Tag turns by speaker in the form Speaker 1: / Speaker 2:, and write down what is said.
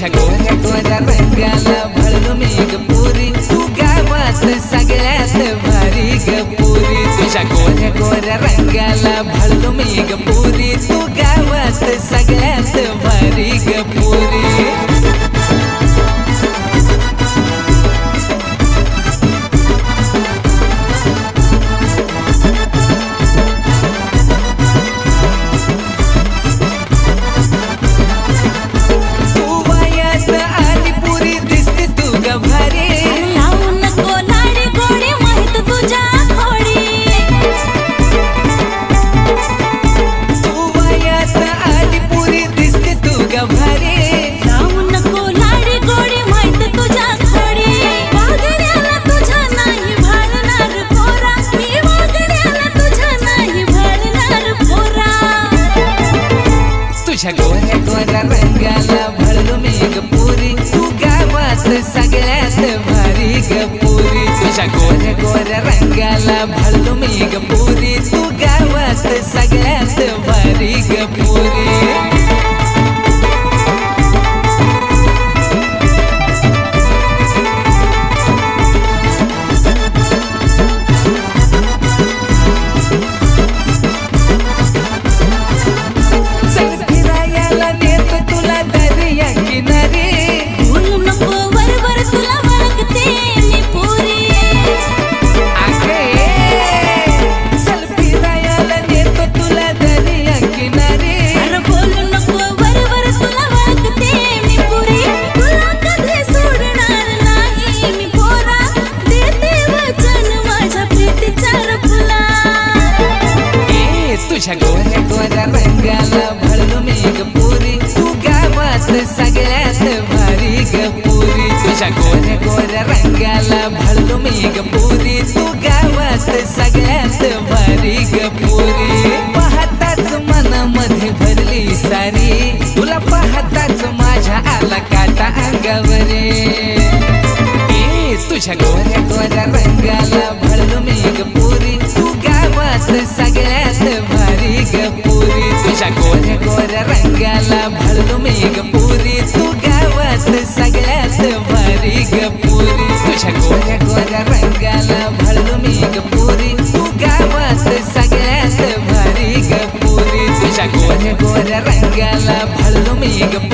Speaker 1: तुझ्या गोऱ्या गोऱ्या रंगाला भळलो मी ग पुरी, तू गावात सगळ्यात भारी ग पुरी. तुझ्या गोऱ्या गोऱ्या रंगाला भळलो मी ग पुरी, तू गावात सगळ्यात भारी ग पुरी. तुझ्या गोऱ्या गोऱ्या रंगाला भळलो मी ग पुरी, तू गावात सगळ्यात भारी ग पुरी. तुझ्या गोऱ्या गोऱ्या रंगाला भळलो मी ग पुरी, तू गावात सगळ्यात भारी ग पुरी. तुझ्या गोऱ्या गोऱ्या रंगाला भळलो मी ग पुरी, तू गावात सगळ्यात भारी ग पुरी. तुझ्या गोऱ्या गोऱ्या रंगाला भळलो मी ग पुरी, तू गावात सगळ्यात भारी ग पुरी. पाहताच मनामध्ये भरली सारी, तुला पाहताच माझ्या आला काटा अंगावरे. तुझ्या गोऱ्या गोऱ्या रंगाला भळलो मी ग पुरी, तू गावात सगळ्यात भारी ग पुरी. तुझ्या गोऱ्या गोऱ्या रंगाला भळलो मी ग पुरी, तू गावात सगळ्यात भारी ग पुरी. तुझ्या गोऱ्या गोऱ्या रंगाला भळलो मी ग पुरी, तू गावात सगळ्यात भारी ग पुरी. तुझ्या गोऱ्या गोऱ्या रंगाला भळलो मी ग